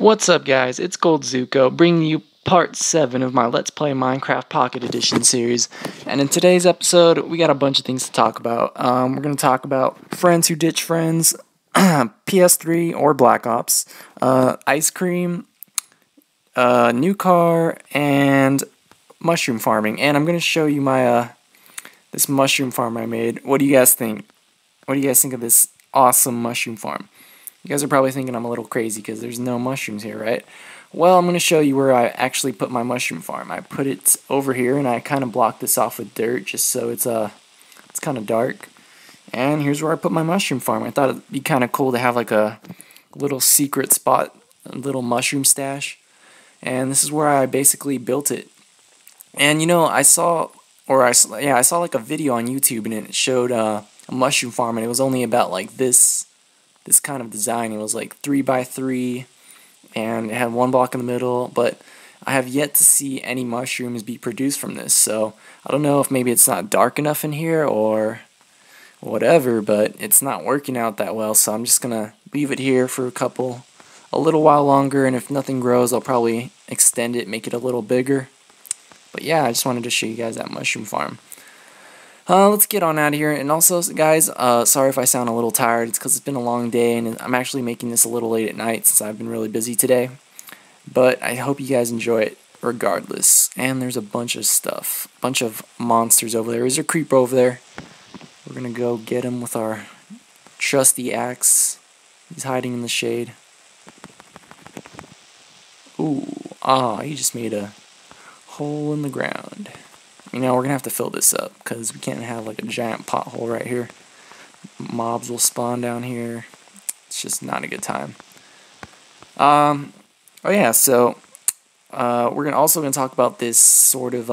What's up, guys? It's GoldZuko bringing you part 7 of my Let's Play Minecraft Pocket Edition series. And in today's episode, we got a bunch of things to talk about. We're going to talk about friends who ditch friends, PS3 or Black Ops, ice cream, new car, and mushroom farming. And I'm going to show you my this mushroom farm I made. What do you guys think? What do you guys think of this awesome mushroom farm? You guys are probably thinking I'm a little crazy because there's no mushrooms here, right? Well, I'm going to show you where I actually put my mushroom farm. I put it over here, and I kind of blocked this off with dirt just so it's kind of dark. And here's where I put my mushroom farm. I thought it'd be kind of cool to have like a little secret spot, a little mushroom stash. And this is where I basically built it. And you know, I saw like a video on YouTube, and it showed a mushroom farm, and it was only about like this kind of design. It was like 3x3 and it had one block in the middle, but I have yet to see any mushrooms be produced from this, so I don't know if maybe it's not dark enough in here or whatever, but it's not working out that well, so I'm just gonna leave it here for a little while longer, and if nothing grows I'll probably extend it, make it a little bigger. But yeah, I just wanted to show you guys that mushroom farm. Let's get on out of here. And also, guys, sorry if I sound a little tired. It's because it's been a long day, and I'm actually making this a little late at night since I've been really busy today. But I hope you guys enjoy it regardless. And there's a bunch of stuff, a bunch of monsters over there. There's a creeper over there. We're gonna go get him with our trusty axe. He's hiding in the shade. Ooh, he just made a hole in the ground. You know, we're gonna have to fill this up because we can't have like a giant pothole right here. Mobs will spawn down here. It's just not a good time. Oh yeah, so we're also gonna talk about this sort of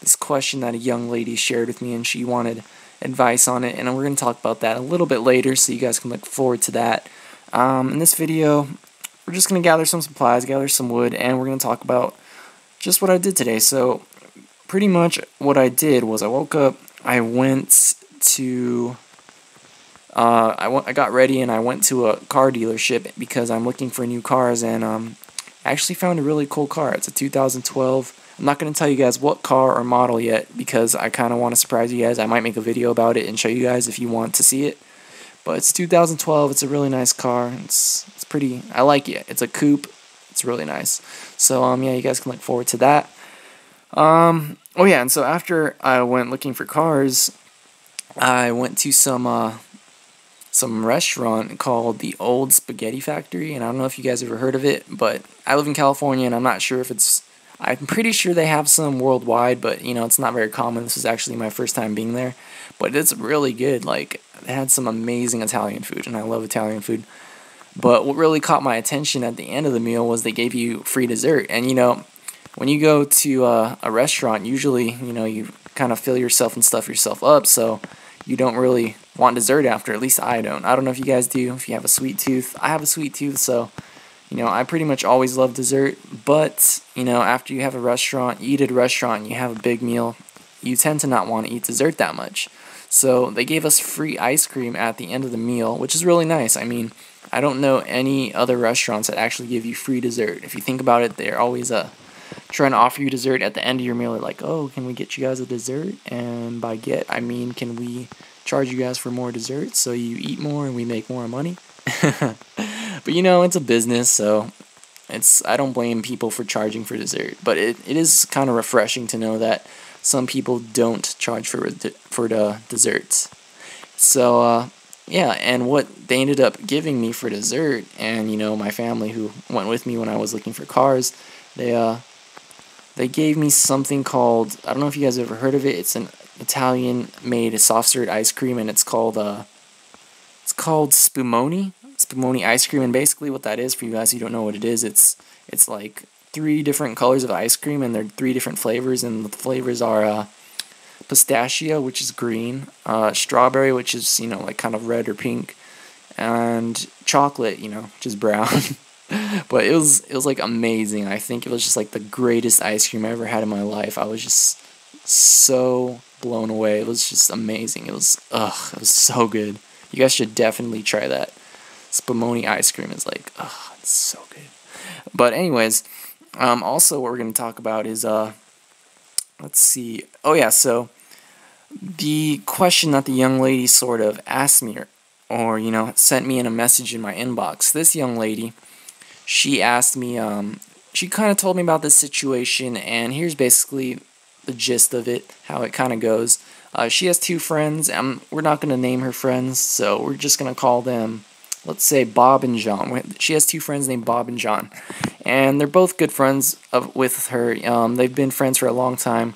this question that a young lady shared with me, and she wanted advice on it, and we're gonna talk about that a little bit later, so you guys can look forward to that. In this video, we're just gonna gather some supplies, gather some wood, and we're gonna talk about just what I did today. So pretty much what I did was I woke up, I went to, I got ready and I went to a car dealership because I'm looking for new cars, and I actually found a really cool car. It's a 2012. I'm not going to tell you guys what car or model yet because I kind of want to surprise you guys. I might make a video about it and show you guys if you want to see it. But it's 2012. It's a really nice car. It's pretty, I like it. It's a coupe. It's really nice. So yeah, you guys can look forward to that. Oh yeah, and so after I went looking for cars, I went to some restaurant called the Old Spaghetti Factory, and I don't know if you guys ever heard of it, but I live in California, and I'm not sure if I'm pretty sure they have some worldwide, but you know, it's not very common. This is actually my first time being there, but it's really good. Like, they had some amazing Italian food, and I love Italian food. But what really caught my attention at the end of the meal was they gave you free dessert, and you know, when you go to a restaurant, usually, you know, you kind of fill yourself and stuff yourself up, so you don't really want dessert after. At least I don't. I don't know if you guys do, if you have a sweet tooth. I have a sweet tooth, so, you know, I pretty much always love dessert. But, you know, after you have a restaurant, you eat at a restaurant, you have a big meal, you tend to not want to eat dessert that much. So they gave us free ice cream at the end of the meal, which is really nice. I mean, I don't know any other restaurants that actually give you free dessert. If you think about it, they're always trying to offer you dessert at the end of your meal. They're like, oh, can we get you guys a dessert? And by get, I mean, can we charge you guys for more dessert so you eat more and we make more money? But you know, it's a business, so I don't blame people for charging for dessert. But it is kind of refreshing to know that some people don't charge for the desserts. So yeah, and what they ended up giving me for dessert, and you know, my family who went with me when I was looking for cars, they gave me something called, I don't know if you guys have ever heard of it. It's an Italian-made soft serve ice cream, and it's called spumoni ice cream. And basically, what that is, for you guys who don't know what it is, it's like 3 different colors of ice cream, and they're 3 different flavors, and the flavors are pistachio, which is green, strawberry, which is, you know, like kind of red or pink, and chocolate, you know, which is brown. But it was like amazing. I think it was just like the greatest ice cream I ever had in my life. I was just so blown away. It was just amazing. It was so good. You guys should definitely try that. Spumoni ice cream is like, it's so good. But anyways, also what we're going to talk about is, let's see. Oh yeah, so the question that the young lady sort of asked me, or sent me in a message in my inbox. This young lady, she asked me, she kind of told me about this situation, and here's basically the gist of it, how it kind of goes. She has two friends. We're not going to name her friends, so we're just going to call them, let's say, Bob and John. She has two friends named Bob and John, and they're both good friends with her. They've been friends for a long time,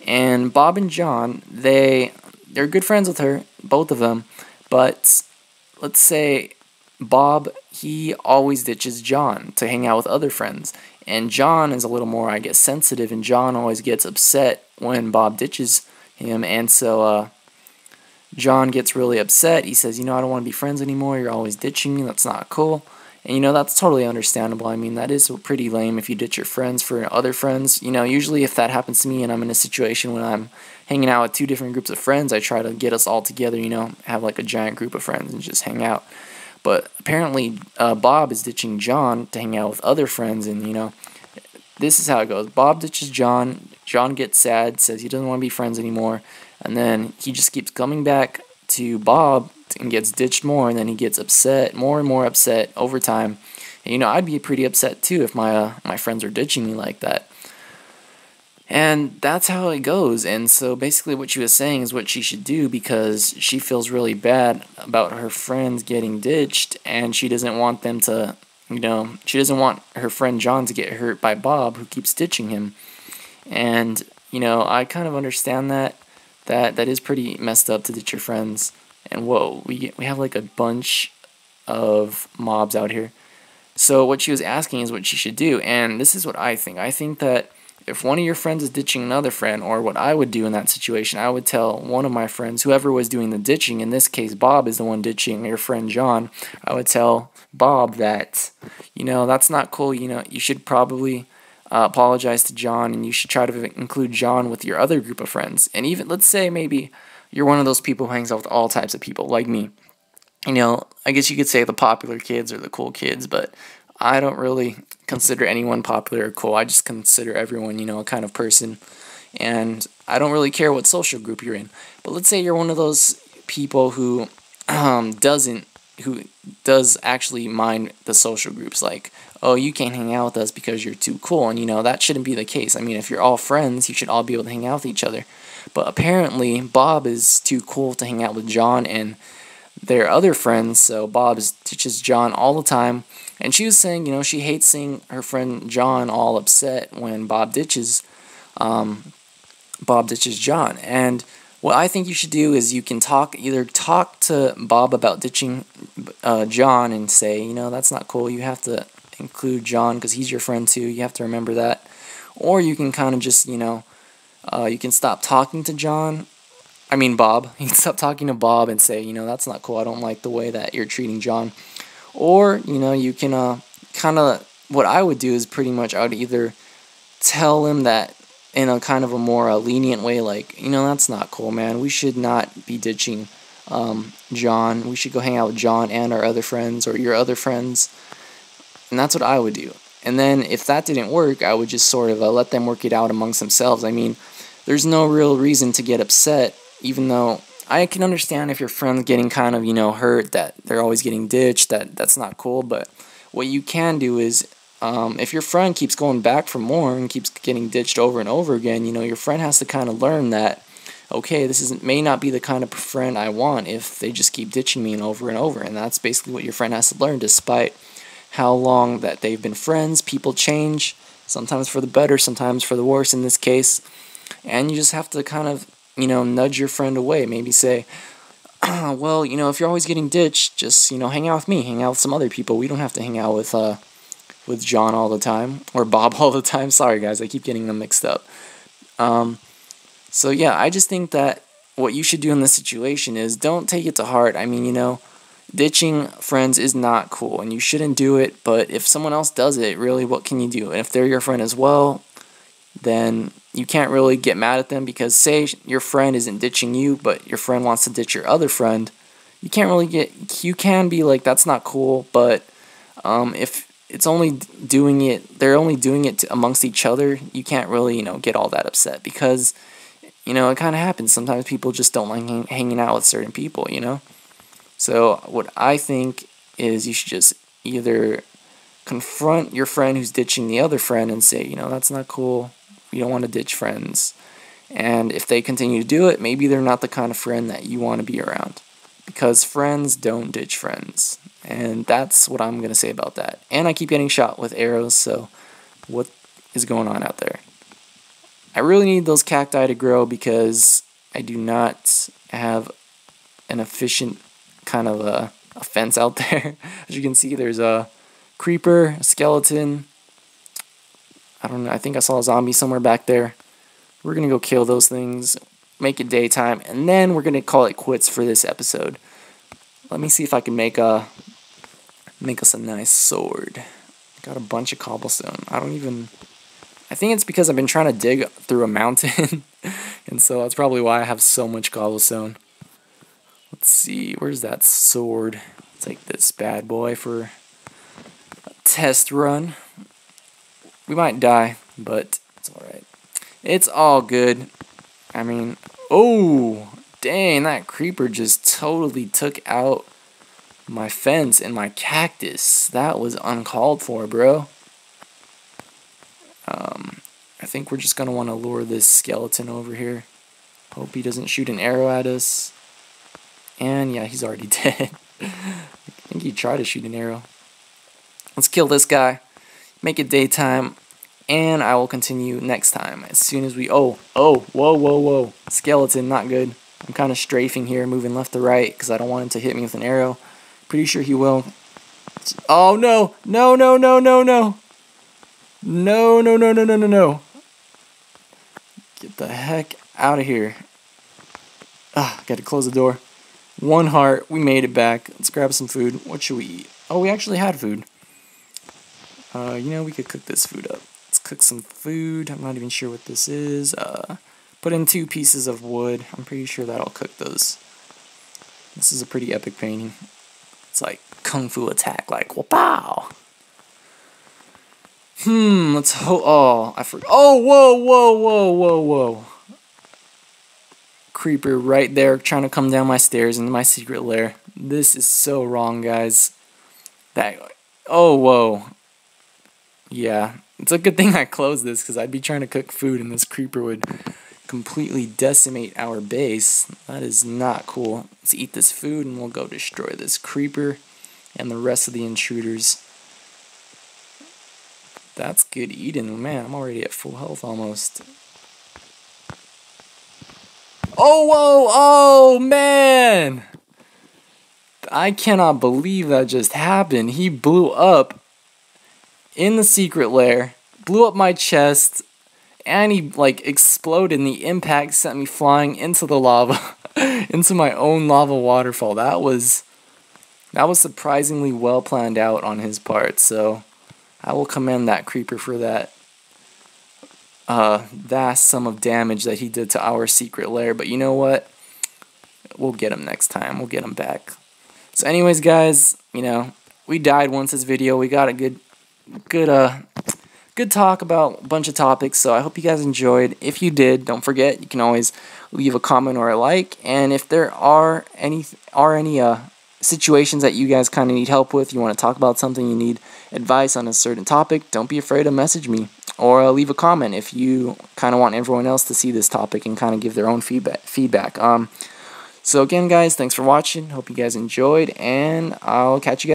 and Bob and John, they're good friends with her, both of them, but let's say Bob, he always ditches John to hang out with other friends. And John is a little more, I guess, sensitive, and John always gets upset when Bob ditches him. And so John gets really upset. He says, I don't want to be friends anymore. You're always ditching me. That's not cool. And, that's totally understandable. I mean, that is pretty lame if you ditch your friends for other friends. Usually if that happens to me and I'm in a situation when I'm hanging out with two different groups of friends, I try to get us all together, have like a giant group of friends and just hang out. But apparently Bob is ditching John to hang out with other friends, and, this is how it goes. Bob ditches John. John gets sad, says he doesn't want to be friends anymore, and then he just keeps coming back to Bob and gets ditched more, and then he gets upset, more and more upset over time. And, I'd be pretty upset too if my friends are ditching me like that. And that's how it goes. And so basically what she was saying is what she should do, because she feels really bad about her friends getting ditched, and she doesn't want them to, she doesn't want her friend John to get hurt by Bob, who keeps ditching him. And, I kind of understand that is pretty messed up to ditch your friends. And whoa, we have like a bunch of mobs out here. So what she was asking is what she should do, and this is what I think. I think that if one of your friends is ditching another friend, or what I would do in that situation, I would tell one of my friends, whoever was doing the ditching, in this case Bob is the one ditching your friend John, I would tell Bob that, that's not cool, you should probably apologize to John, and you should try to include John with your other group of friends. And even, let's say maybe you're one of those people who hangs out with all types of people, like me. I guess you could say the popular kids or the cool kids, but I don't really consider anyone popular or cool. I just consider everyone, a kind of person. And I don't really care what social group you're in. But let's say you're one of those people who does actually mind the social groups. Like, oh, you can't hang out with us because you're too cool. And, that shouldn't be the case. I mean, if you're all friends, you should all be able to hang out with each other. But apparently, Bob is too cool to hang out with John and their other friends, so Bob ditches John all the time. And she was saying, she hates seeing her friend John all upset when Bob ditches John. And what I think you should do is you can either talk to Bob about ditching John and say, that's not cool. You have to include John because he's your friend too. You have to remember that. Or you can kind of just, you can stop talking to Bob. You can stop talking to Bob and say, that's not cool. I don't like the way that you're treating John. Or, you can kind of, what I would do is pretty much I would either tell him that in a kind of a more lenient way, like, that's not cool, man. We should not be ditching John. We should go hang out with John and our other friends or your other friends. And that's what I would do. And then if that didn't work, I would just sort of let them work it out amongst themselves. I mean, there's no real reason to get upset, even though I can understand if your friend's getting kind of, hurt, that they're always getting ditched, that's not cool. But what you can do is, if your friend keeps going back for more and keeps getting ditched over and over again, your friend has to kind of learn that, okay, this may not be the kind of friend I want if they just keep ditching me over and over. And that's basically what your friend has to learn, despite how long that they've been friends. People change, sometimes for the better, sometimes for the worse in this case. And you just have to kind of, nudge your friend away. Maybe say, well, if you're always getting ditched, just, hang out with me, hang out with some other people. We don't have to hang out with John all the time, or Bob all the time. Sorry, guys, I keep getting them mixed up. So, yeah, I just think that what you should do in this situation is don't take it to heart. I mean, ditching friends is not cool, and you shouldn't do it, but if someone else does it, really, what can you do? And if they're your friend as well, then you can't really get mad at them, because say your friend isn't ditching you, but your friend wants to ditch your other friend, you can be like, that's not cool. But if it's only doing it, they're only doing it amongst each other, you can't really, get all that upset, because, it kind of happens. Sometimes people just don't like hanging out with certain people, So what I think is you should just either confront your friend who's ditching the other friend and say, that's not cool, you don't want to ditch friends. And if they continue to do it, maybe they're not the kind of friend that you want to be around. Because friends don't ditch friends. And that's what I'm going to say about that. And I keep getting shot with arrows, so what is going on out there? I really need those cacti to grow because I do not have an efficient kind of a fence out there. As you can see, there's a creeper, a skeleton. I don't know, I think I saw a zombie somewhere back there. We're going to go kill those things, make it daytime, and then we're going to call it quits for this episode. Let me see if I can make us a nice sword. Got a bunch of cobblestone. I think it's because I've been trying to dig through a mountain, and so that's probably why I have so much cobblestone. Let's see, where's that sword? Take this bad boy for a test run. We might die, but it's alright. It's all good. I mean, oh, dang, that creeper just totally took out my fence and my cactus. That was uncalled for, bro. I think we're just going to want to lure this skeleton over here. Hope he doesn't shoot an arrow at us. And yeah, he's already dead. I think he tried to shoot an arrow. Let's kill this guy. Make it daytime. And I will continue next time. As soon as we... Oh, whoa. Skeleton, not good. I'm kind of strafing here, moving left to right, because I don't want him to hit me with an arrow. Pretty sure he will. Oh, no. No. Get the heck out of here. Gotta close the door. 1 heart. We made it back. Let's grab some food. What should we eat? Oh, we actually had food. We could cook this food up. Let's cook some food. I'm not even sure what this is. Put in 2 pieces of wood. I'm pretty sure that'll cook those. This is a pretty epic painting. It's like kung fu attack, like wow. Let's hope. Oh, I forgot. Oh, whoa. Creeper right there trying to come down my stairs into my secret lair. This is so wrong, guys. Oh, whoa. Yeah, it's a good thing I closed this, because I'd be trying to cook food and this creeper would completely decimate our base. That is not cool. Let's eat this food and we'll go destroy this creeper and the rest of the intruders. That's good eating. Man, I'm already at full health almost. Oh, whoa, oh, man! I cannot believe that just happened. He blew up in the secret lair, blew up my chest, and he exploded, and the impact sent me flying into the lava, into my own lava waterfall. That was surprisingly well planned out on his part, so I will commend that creeper for that vast sum of damage that he did to our secret lair. But you know what? We'll get him next time. We'll get him back. So anyways, guys, we died once this video. We got a good talk about a bunch of topics, so I hope you guys enjoyed. If you did, don't forget, you can always leave a comment or a like, and if there are any situations that you guys kind of need help with, you want to talk about something, you need advice on a certain topic, don't be afraid to message me, or leave a comment if you kind of want everyone else to see this topic and kind of give their own feedback. So again, guys, thanks for watching, hope you guys enjoyed, and I'll catch you guys